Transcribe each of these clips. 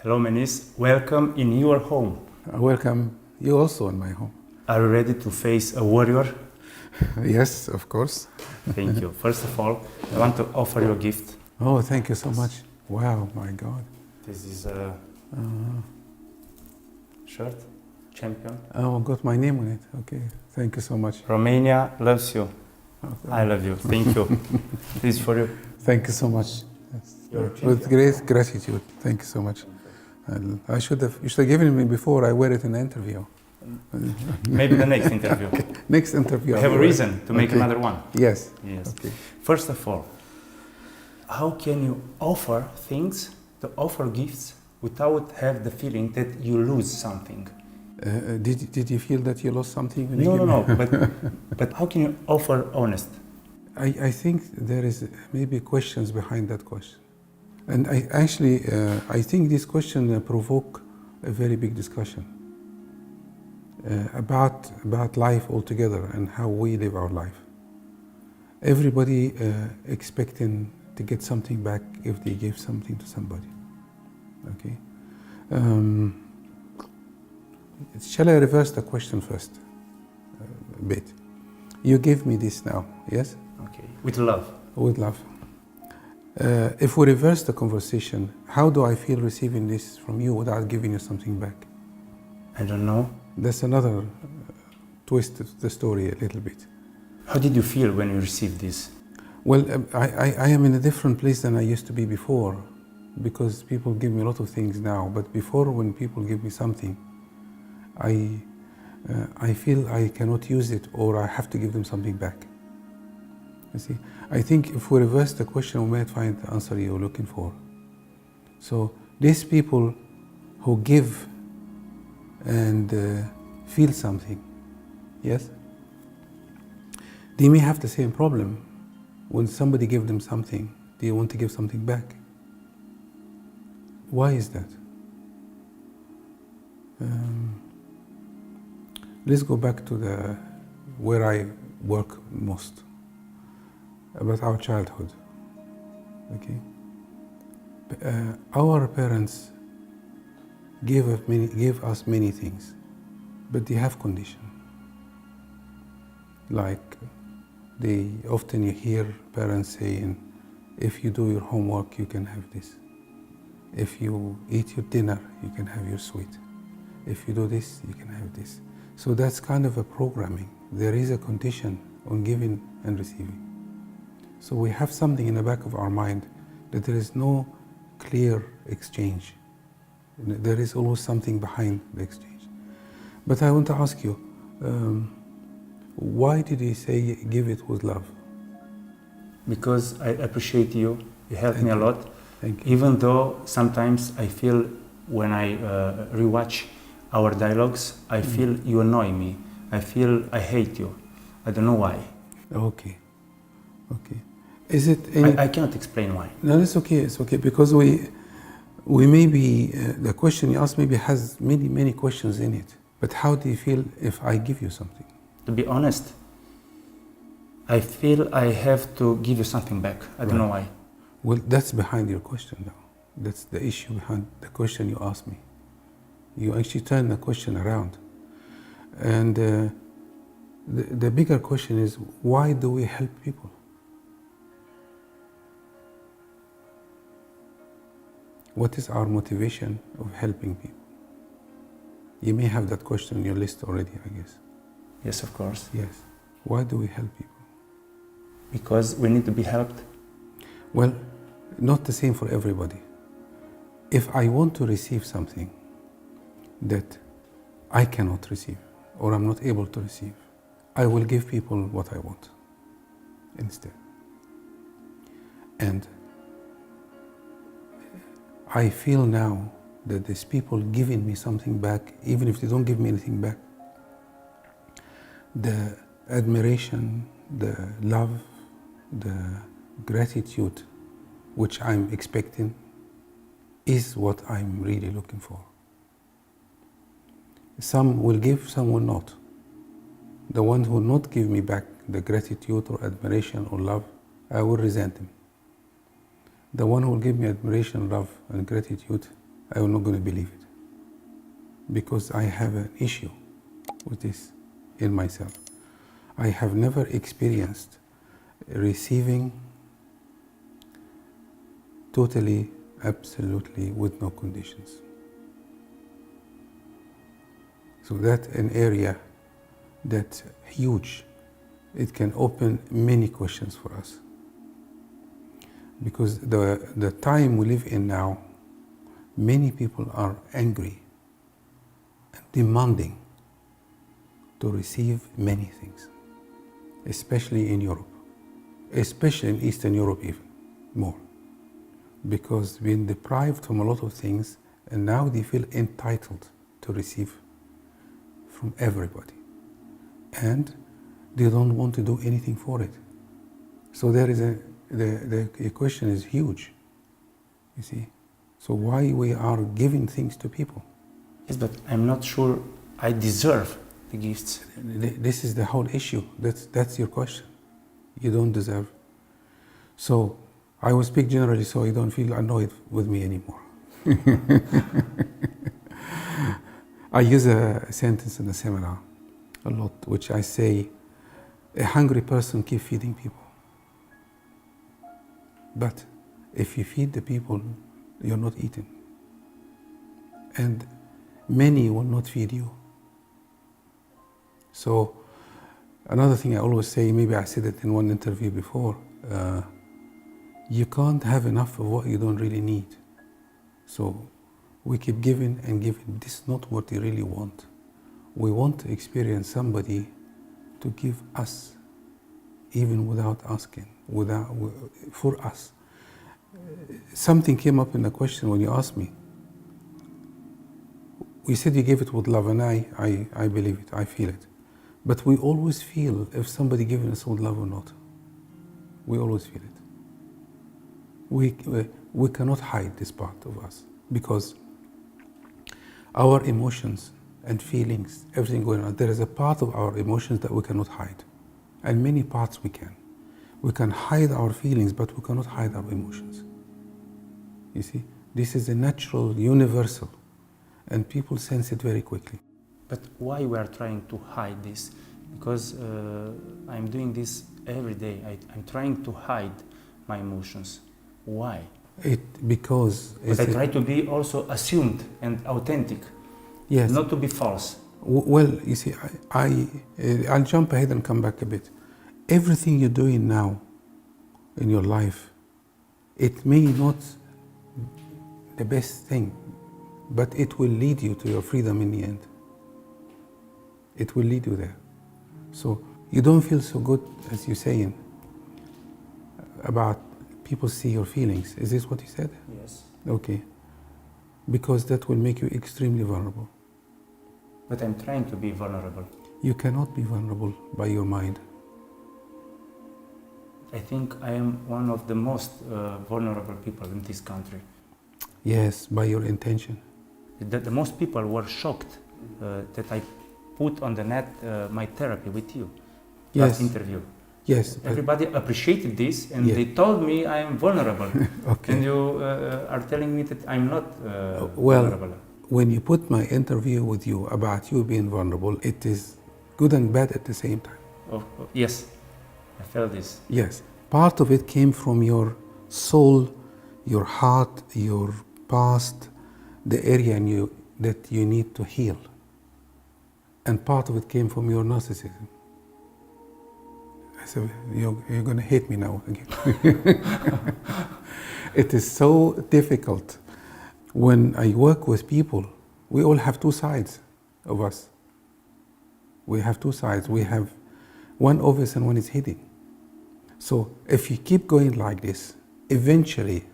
Hello, Menis. Welcome in your home. I welcome you also in my home. Are you ready to face a warrior? Yes, of course. Thank you. First of all, I want to offer you a gift. Oh, thank you so much. Wow, my God. This is a shirt, champion. Oh, got my name on it. Okay, thank you so much. Romania loves you. Okay. I love you. Thank you. This is for you. Thank you so much. Yes. You're a With champion. great gratitude. Thank you so much. You should have given me before I wear it in the interview. Maybe the next interview. Okay. Next interview. We have a reason to make another one. Yes. Yes. Okay. First of all, how can you offer things, to offer gifts, without have the feeling that you lose something? Did you feel that you lost something? When No. But how can you offer honest? I think there is maybe questions behind that question. And I think this question provoke a very big discussion about life altogether and how we live our life. Everybody expecting to get something back if they give something to somebody. Okay. Shall I reverse the question first a bit? You give me this now, yes? Okay. With love. With love. If we reverse the conversation, how do I feel receiving this from you without giving you something back? I don't know. That's another twist of the story a little bit. How did you feel when you received this? Well, I am in a different place than I used to be before, because people give me a lot of things now. But before, when people give me something, I feel I cannot use it, or I have to give them something back. You see, I think if we reverse the question, we might find the answer you're looking for. So these people who give and feel something, yes, they may have the same problem. When somebody gives them something, they want to give something back. Why is that? Let's go back to where I work most, about our childhood. Okay, our parents gave us many things, but they have conditions. Like often you hear parents saying, if you do your homework, you can have this. If you eat your dinner, you can have your sweet. If you do this, you can have this. So that's kind of a programming. There is a condition on giving and receiving. So we have something in the back of our mind that there is no clear exchange. There is always something behind the exchange. But I want to ask you, why did he say give it with love? Because I appreciate you. You helped me a lot. Thank you. Even though sometimes I feel when I rewatch our dialogues, I feel you annoy me. I feel I hate you. I don't know why. Okay. Is it any... I cannot explain why. No, it's okay, because we maybe, the question you asked maybe has many questions in it. But how do you feel if I give you something? To be honest, I feel I have to give you something back. I don't know why. Well, that's behind your question now. That's the issue behind the question you asked me. You actually turn the question around. And the bigger question is, why do we help people? What is our motivation of helping people? You may have that question on your list already, I guess. Yes, of course. Yes. Why do we help people? Because we need to be helped. Well, not the same for everybody. If I want to receive something that I cannot receive, or I'm not able to receive, I will give people what I want instead. And I feel now that these people giving me something back, even if they don't give me anything back, the admiration, the love, the gratitude which I'm expecting is what I'm really looking for. Some will give, some will not. The one who will not give me back the gratitude or admiration or love, I will resent him. The one who will give me admiration, love, and gratitude, I'm not going to believe it. Because I have an issue with this in myself. I have never experienced receiving totally, absolutely, with no conditions. So that's an area that's huge. It can open many questions for us. Because the time we live in now, many people are angry and demanding to receive many things, especially in Europe, especially in Eastern Europe even more, because being deprived from a lot of things, and now they feel entitled to receive from everybody, and they don't want to do anything for it. So there is the question is huge, you see. So why we are giving things to people? Yes, but I'm not sure I deserve the gifts. This is the whole issue. That's your question. You don't deserve. So I will speak generally so you don't feel annoyed with me anymore. I use a sentence in the seminar a lot, which I say, a hungry person keeps feeding people. But if you feed the people, you're not eating. And many will not feed you. So another thing I always say, maybe I said it in one interview before, you can't have enough of what you don't really need. So we keep giving and giving. This is not what we really want. We want to experience somebody to give us, even without asking, for us. Something came up in the question when you asked me. We said you gave it with love, and I believe it, I feel it. But we always feel if somebody giving us with love or not. We always feel it. We cannot hide this part of us, because our emotions and feelings, everything going on, there is a part of our emotions that we cannot hide. And many parts we can. We can hide our feelings, but we cannot hide our emotions. You see, this is a natural, universal, and people sense it very quickly. But why we are trying to hide this? Because I'm doing this every day. I'm trying to hide my emotions. Why? Because I try to be also assumed and authentic. Yes. Not to be false. Well, you see, I'll jump ahead and come back a bit. Everything you're doing now in your life, it may not the best thing, but it will lead you to your freedom in the end. It will lead you there. So you don't feel so good, as you're saying, about people see your feelings. Is this what you said? Yes. Okay. Because that will make you extremely vulnerable. But I'm trying to be vulnerable. You cannot be vulnerable by your mind. I think I am one of the most vulnerable people in this country. Yes, by your intention. The most people were shocked that I put on the net my therapy with you. Yes. Last interview. Yes. Everybody appreciated this, and yes. they told me I am vulnerable. Okay. And you are telling me that I'm not vulnerable. When you put my interview with you about you being vulnerable, it is good and bad at the same time. Yes, I felt this. Yes. Part of it came from your soul, your heart, your past, the area in you that you need to heal. And part of it came from your narcissism. So you're going to hate me now again. It is so difficult. When I work with people, we all have two sides of us. We have two sides. We have one obvious and one is hidden. So if you keep going like this, eventually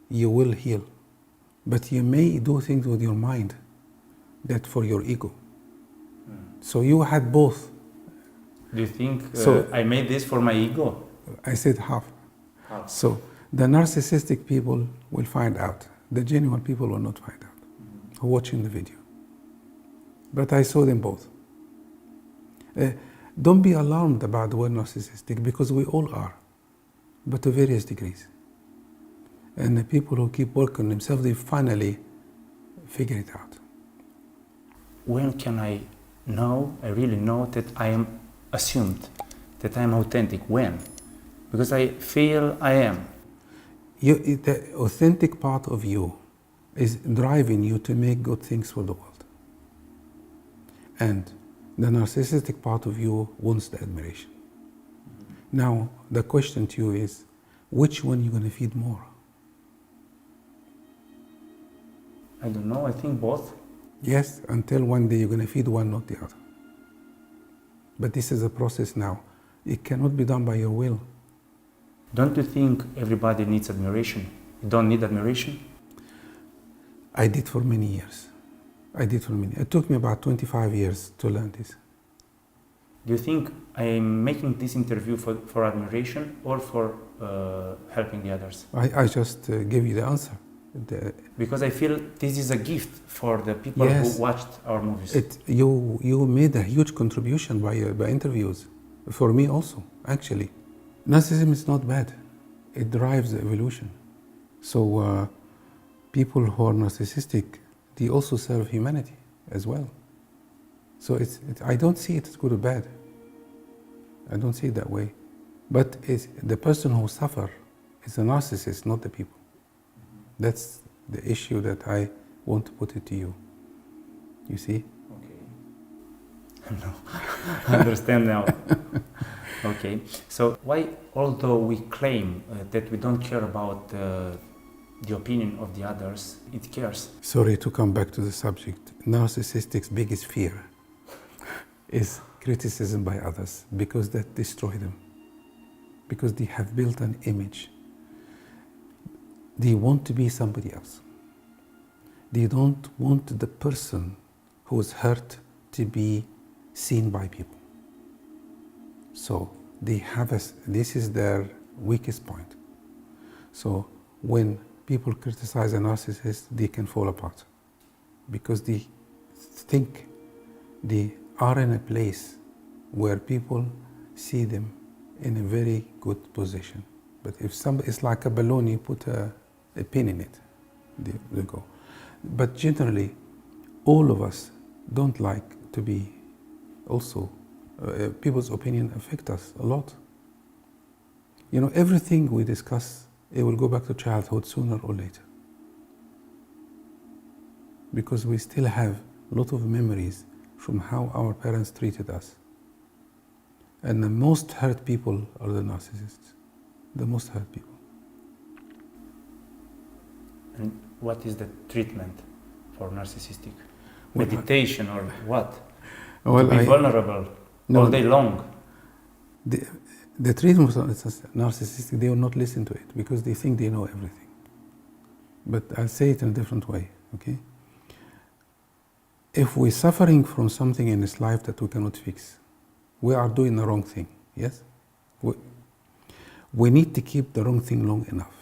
you will heal. But you may do things with your mind that for your ego. So you had both. Do you think So I made this for my ego? I said half. Half. So the narcissistic people will find out. The genuine people will not find out, watching the video. But I saw them both. Don't be alarmed about the word narcissistic, because we all are, but to various degrees. And the people who keep working on themselves, they finally figure it out. When can I really know that I am assumed, that I am authentic? When? Because I feel I am. The authentic part of you is driving you to make good things for the world. And the narcissistic part of you wants the admiration. Now, the question to you is, which one are you going to feed more? I don't know, I think both. Yes, until one day you're going to feed one, not the other. But this is a process now. It cannot be done by your will. Don't you think everybody needs admiration? You don't need admiration? I did for many years. It took me about 25 years to learn this. Do you think I am making this interview for admiration or for helping the others? I just gave you the answer. Because I feel this is a gift for the people who watched our movies. You made a huge contribution by interviews. For me also, actually. Narcissism is not bad. It drives evolution. So people who are narcissistic, they also serve humanity as well. So I don't see it as good or bad. I don't see it that way. But the person who suffers is a narcissist, not the people. That's the issue that I want to put it to you. You see? Okay. No, I understand now. Okay. So why, although we claim that we don't care about the opinion of the others, it cares? Sorry to come back to the subject. Narcissistic's biggest fear is criticism by others, because that destroys them. Because they have built an image. They want to be somebody else. They don't want the person who is hurt to be seen by people. So they have this is their weakest point. So when people criticize a narcissist, they can fall apart because they think they are in a place where people see them in a very good position. But if it's like a balloon, you put a pin in it, they go. But generally, all of us don't like to be also, people's opinion affect us a lot. You know, everything we discuss, it will go back to childhood sooner or later. Because we still have a lot of memories from how our parents treated us. And the most hurt people are the narcissists. The most hurt people. And what is the treatment for narcissistic? Meditation or what? Well, to be vulnerable all day long. The treatment for narcissistic, they will not listen to it because they think they know everything. But I'll say it in a different way, okay? If we're suffering from something in this life that we cannot fix, we are doing the wrong thing, yes? We need to keep the wrong thing long enough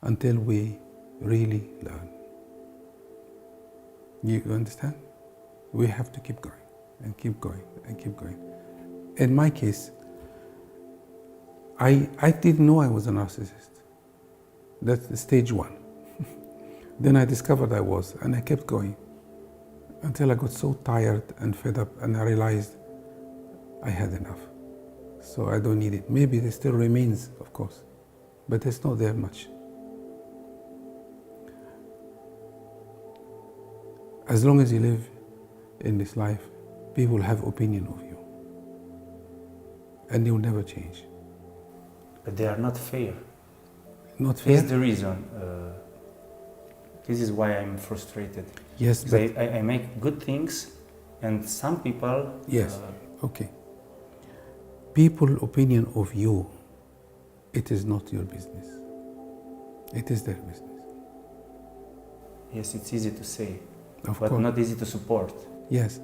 until we really learn. You understand? We have to keep going and keep going and keep going. In my case, I didn't know I was a narcissist. That's stage one. Then I discovered I was, and I kept going until I got so tired and fed up, and I realized I had enough. So I don't need it. Maybe there still remains, of course, but it's not there much. As long as you live in this life, people have opinion of you, and they will never change. But they are not fair. Not fair? This is the reason. This is why I'm frustrated. Yes, but I make good things, and some people... Yes, okay. People's opinion of you, it is not your business. It is their business. Yes, it's easy to say, Of but course. not easy to support. Yes,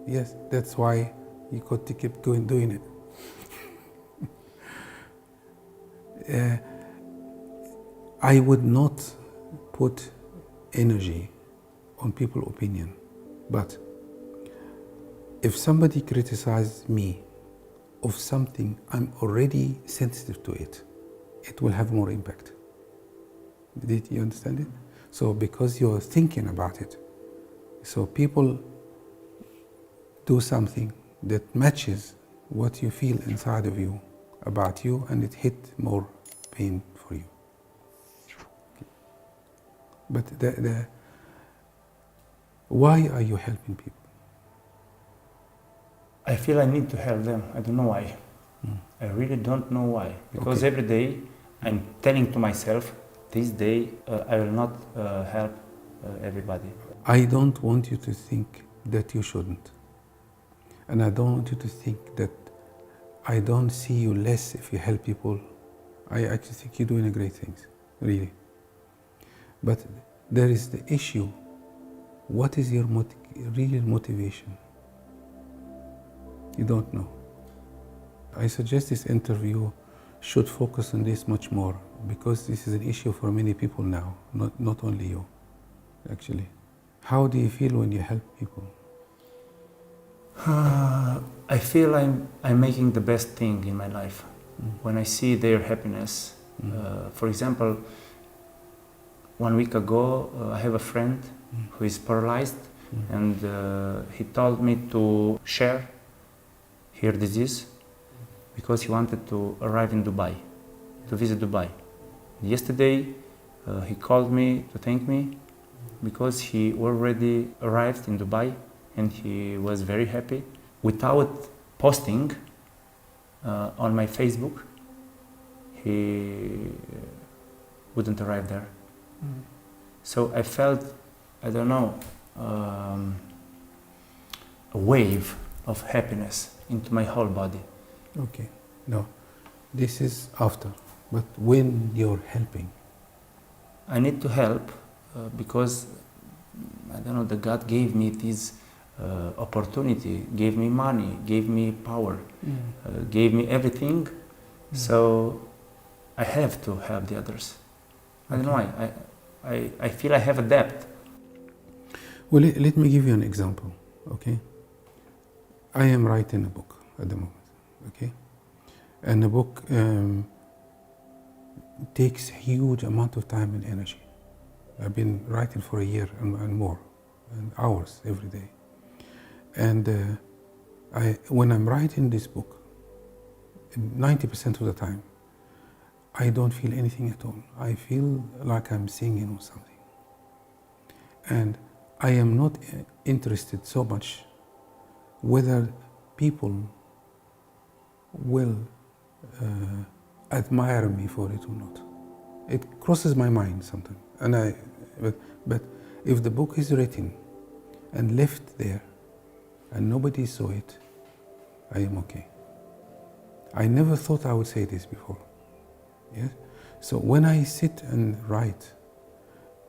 yes, that's why you got to keep going doing it. I would not put energy on people's opinion, but if somebody criticizes me of something, I'm already sensitive to it, it will have more impact. Did you understand it? So because you're thinking about it, So people do something that matches what you feel inside of you about you, and it hit more pain for you. But why are you helping people? I feel I need to help them. I don't know why. I really don't know why. Because every day I'm telling to myself, this day I will not help everybody. I don't want you to think that you shouldn't. And I don't want you to think that I don't see you less if you help people. I actually think you're doing great things, really. But there is the issue. What is your real motivation? You don't know. I suggest this interview should focus on this much more, because this is an issue for many people now, not only you, actually. How do you feel when you help people? I feel I'm making the best thing in my life. When I see their happiness. For example, 1 week ago, I have a friend who is paralyzed, and he told me to share her disease because he wanted to arrive in Dubai, to visit Dubai. Yesterday, he called me to thank me because he already arrived in Dubai, and he was very happy. Without posting on my Facebook, he wouldn't arrive there. So I felt, I don't know, a wave of happiness into my whole body. Okay, no, this is after, but when you're helping? I need to help because, I don't know, the God gave me this opportunity, gave me money, gave me power, gave me everything. So I have to help the others. I don't know, I feel I have a debt. Well, let me give you an example, okay? I am writing a book at the moment, okay? And the book takes a huge amount of time and energy. I've been writing for a year and more, and hours every day. And when I'm writing this book, 90% of the time, I don't feel anything at all. I feel like I'm singing or something. And I am not interested so much whether people will admire me for it or not. It crosses my mind sometimes. But if the book is written and left there and nobody saw it, I am okay. I never thought I would say this before. Yes? So when I sit and write,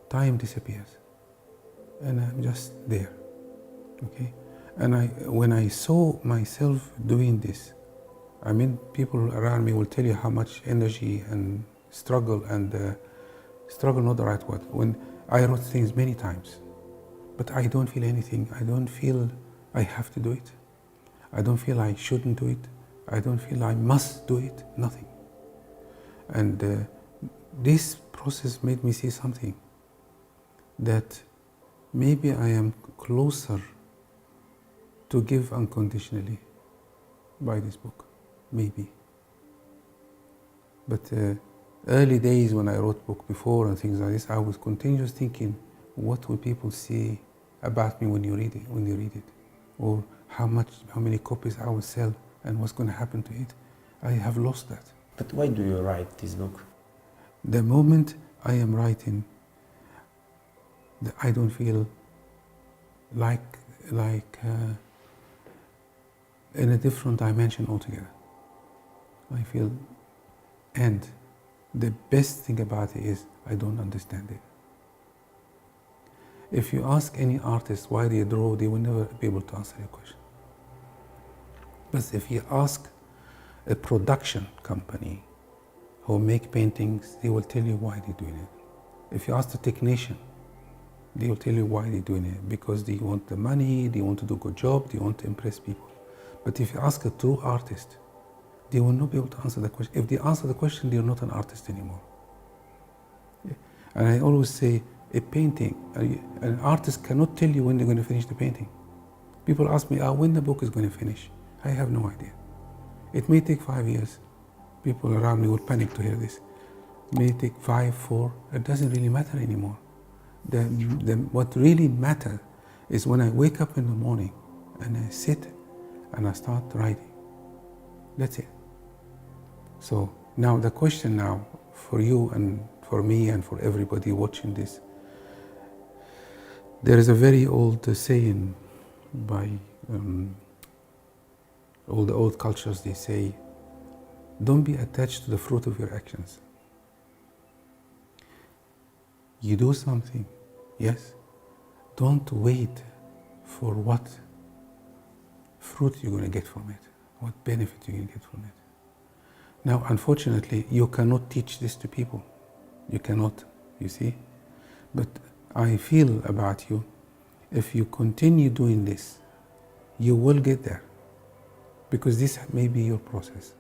time disappears. And I'm just there, okay? And when I saw myself doing this, I mean, people around me will tell you how much energy and struggle, and struggle not the right word. When I wrote things many times, but I don't feel anything. I don't feel I have to do it. I don't feel I shouldn't do it. I don't feel I must do it, nothing. And this process made me see something, that maybe I am closer to give unconditionally by this book, maybe. But early days when I wrote book before and things like this, I was continuously thinking, what will people say about me when you read it, or how many copies I will sell, and what's going to happen to it. I have lost that. But why do you write this book? The moment I am writing, I don't feel like in a different dimension altogether. I feel, and the best thing about it is I don't understand it. If you ask any artist why they draw, they will never be able to answer your question. But if you ask a production company who make paintings, they will tell you why they're doing it. If you ask the technician, they will tell you why they're doing it, because they want the money, they want to do a good job, they want to impress people. But if you ask a true artist, they will not be able to answer the question. If they answer the question, they're not an artist anymore. Yeah. And I always say, A painting, an artist cannot tell you when they're going to finish the painting. People ask me, when the book is going to finish? I have no idea. It may take 5 years. People around me will panic to hear this. It may take 5, 4, it doesn't really matter anymore. What really matters is when I wake up in the morning and I sit and I start writing. That's it. So now the question now for you and for me and for everybody watching this, there is a very old saying by all the old cultures. They say, don't be attached to the fruit of your actions. You do something, yes, don't wait for what fruit you're going to get from it, what benefit you're going to get from it. Now, unfortunately, you cannot teach this to people. You cannot, you see. But I feel about you, if you continue doing this, you will get there, because this may be your process.